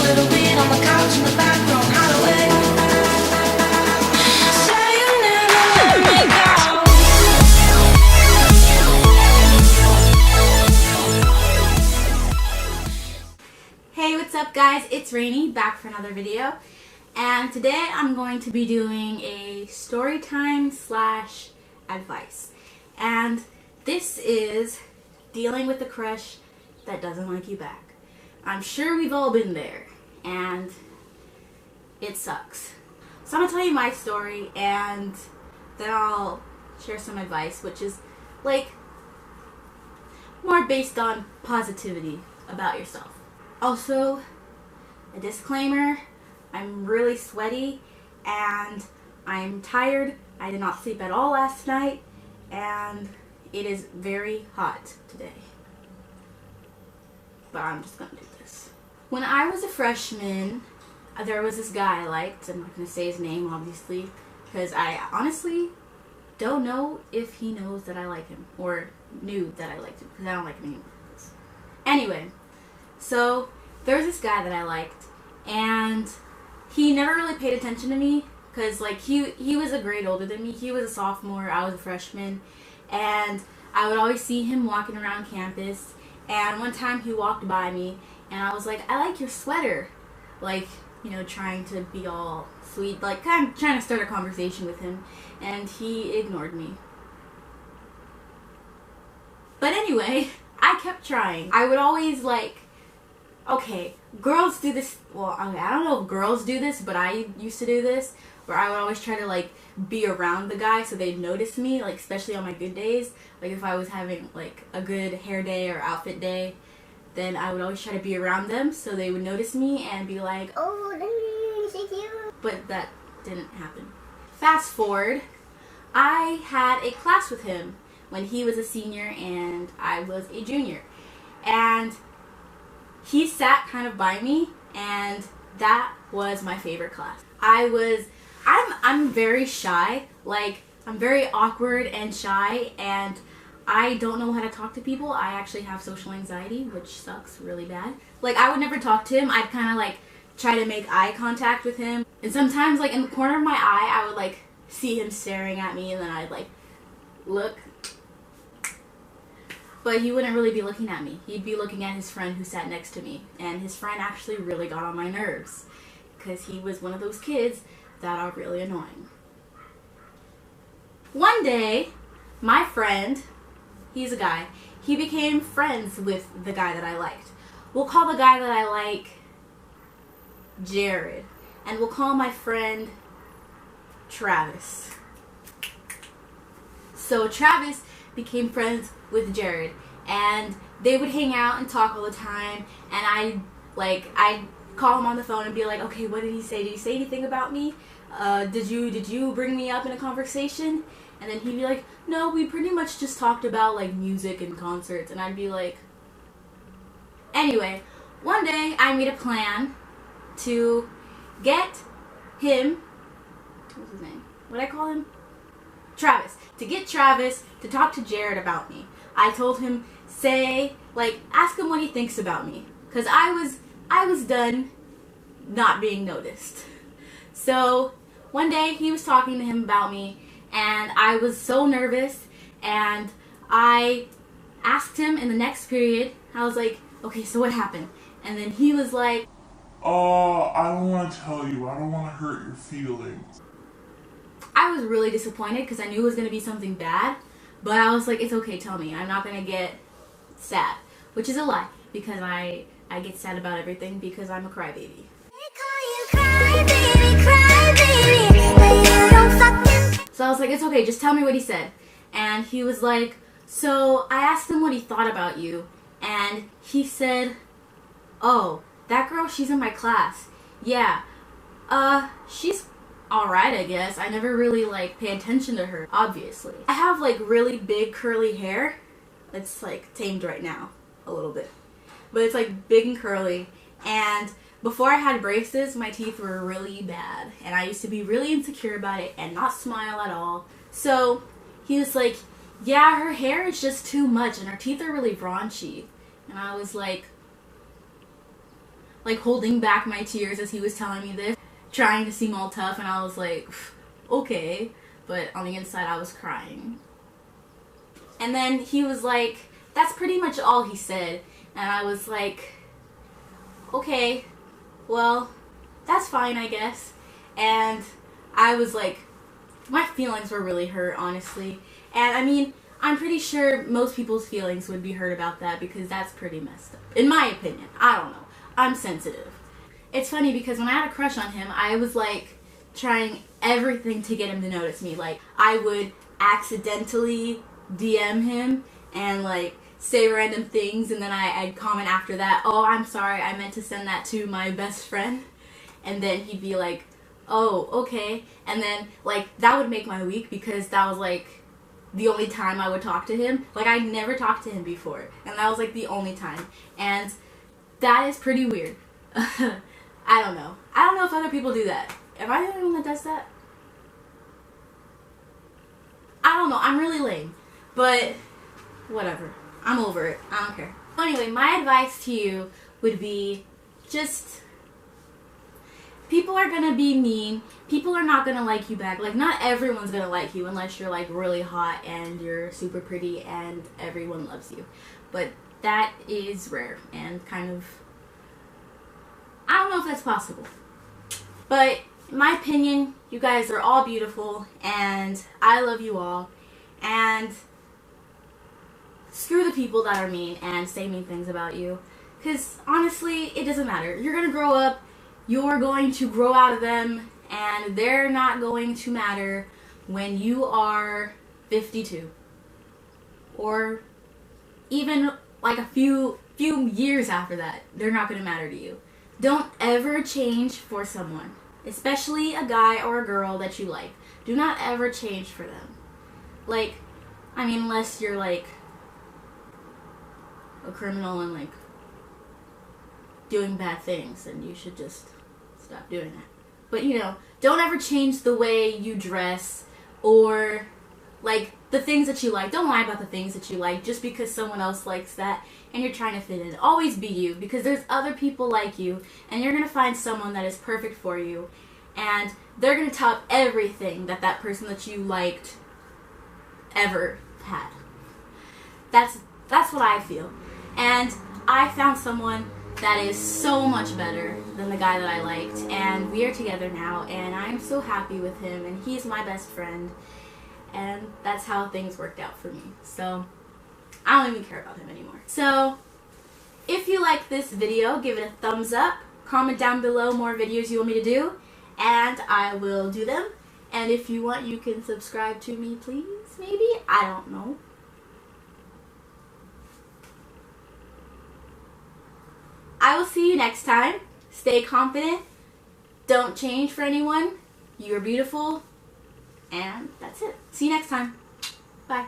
little weed on the couch in the back room, hideaway. Say you never let me go. Hey, what's up guys? It's Rainy, back for another video. And today I'm going to be doing a story time slash advice. And this is dealing with a crush that doesn't like you back. I'm sure we've all been there, and it sucks. So I'm going to tell you my story, and then I'll share some advice, which is like more based on positivity about yourself. Also, a disclaimer, I'm really sweaty and I'm tired. I did not sleep at all last night and it is very hot today. But I'm just gonna do this. When I was a freshman, there was this guy I liked. I'm not gonna say his name obviously because I honestly don't know if he knows that I like him or knew that I liked him because I don't like him anymore. Anyway, so there was this guy that I liked and he never really paid attention to me because like he was a grade older than me. He was a sophomore, I was a freshman, and I would always see him walking around campus. And one time he walked by me and I was like, I like your sweater. Like, you know, trying to be all sweet, like kind of trying to start a conversation with him, and he ignored me. But anyway, I kept trying. I would always like, okay, girls do this, well, okay, I don't know if girls do this, but I used to do this, where I would always try to like be around the guy so they'd notice me, like especially on my good days. Like if I was having like a good hair day or outfit day, then I would always try to be around them so they would notice me and be like, oh, thank you. But that didn't happen. Fast forward, I had a class with him when he was a senior and I was a junior. And he sat kind of by me, and that was my favorite class. I'm very shy, like I'm very awkward and shy, and I don't know how to talk to people. I actually have social anxiety, which sucks really bad. Like I would never talk to him. I'd kind of like try to make eye contact with him, and sometimes like in the corner of my eye I would like see him staring at me, and then I'd like look. But he wouldn't really be looking at me. He'd be looking at his friend who sat next to me. And his friend actually really got on my nerves because he was one of those kids that are really annoying. One day, my friend, he's a guy, he became friends with the guy that I liked. We'll call the guy that I like Jared. And we'll call my friend Travis. So Travis became friends with Jared, and they would hang out and talk all the time, and I'd call him on the phone and be like, okay, what did he say? Did he say anything about me? Did you bring me up in a conversation? And then he'd be like, no, we pretty much just talked about like music and concerts. And I'd be like, anyway, one day I made a plan to get him, what's his name? What'd I call him? Travis. To get Travis to talk to Jared about me. I told him, ask him what he thinks about me. Because I was done not being noticed. So one day he was talking to him about me, and I was so nervous, and I asked him in the next period, I was like, okay, so what happened? And then he was like, I don't want to tell you. I don't want to hurt your feelings. I was really disappointed because I knew it was going to be something bad, but I was like, it's okay, tell me. I'm not going to get sad, which is a lie because I get sad about everything because I'm a crybaby. So I was like, it's okay, just tell me what he said. And he was like, so I asked him what he thought about you, and he said, oh, that girl, she's in my class. Yeah, she's alright, I guess. I never really like pay attention to her, obviously. I have like really big curly hair. It's like tamed right now, a little bit. But it's like big and curly, and before I had braces, my teeth were really bad, and I used to be really insecure about it and not smile at all. So he was like, yeah, her hair is just too much and her teeth are really raunchy. And I was like, like holding back my tears as he was telling me this, trying to seem all tough, and I was like, okay, but on the inside I was crying. And then he was like, that's pretty much all he said, and I was like, okay, well, that's fine, I guess. And I was like, my feelings were really hurt, honestly. And I mean, I'm pretty sure most people's feelings would be hurt about that, because that's pretty messed up. In my opinion. I don't know. I'm sensitive. It's funny because when I had a crush on him, I was like trying everything to get him to notice me. Like, I would accidentally DM him and like say random things, and then I'd comment after that, oh, I'm sorry, I meant to send that to my best friend. And then he'd be like, oh, okay. And then like that would make my week, because that was like the only time I would talk to him. Like, I never talked to him before, and that was like the only time. And that is pretty weird. I don't know. I don't know if other people do that. Am I the only one that does that? I don't know. I'm really lame. But whatever. I'm over it. I don't care. Anyway, my advice to you would be just, people are gonna be mean. People are not gonna like you back. Like, not everyone's gonna like you unless you're like really hot and you're super pretty and everyone loves you. But that is rare and kind of, I don't know if that's possible. But in my opinion, you guys are all beautiful and I love you all. And screw the people that are mean and say mean things about you. Because honestly, it doesn't matter. You're gonna grow up, you're going to grow out of them, and they're not going to matter when you are 52. Or even like a few years after that. They're not gonna matter to you. Don't ever change for someone. Especially a guy or a girl that you like. Do not ever change for them. Like, I mean, unless you're like a criminal and like doing bad things, then you should just stop doing that. But you know, don't ever change the way you dress or like the things that you like. Don't lie about the things that you like just because someone else likes that and you're trying to fit in. Always be you, because there's other people like you and you're going to find someone that is perfect for you, and they're going to top everything that that person that you liked ever had. That's what I feel. And I found someone that is so much better than the guy that I liked, and we are together now, and I'm so happy with him, and he's my best friend, and that's how things worked out for me. So I don't even care about him anymore. So if you like this video, give it a thumbs up, comment down below more videos you want me to do, and I will do them. And if you want, you can subscribe to me, please, maybe? I don't know. I will see you next time. Stay confident. Don't change for anyone. You are beautiful. And that's it. See you next time. Bye.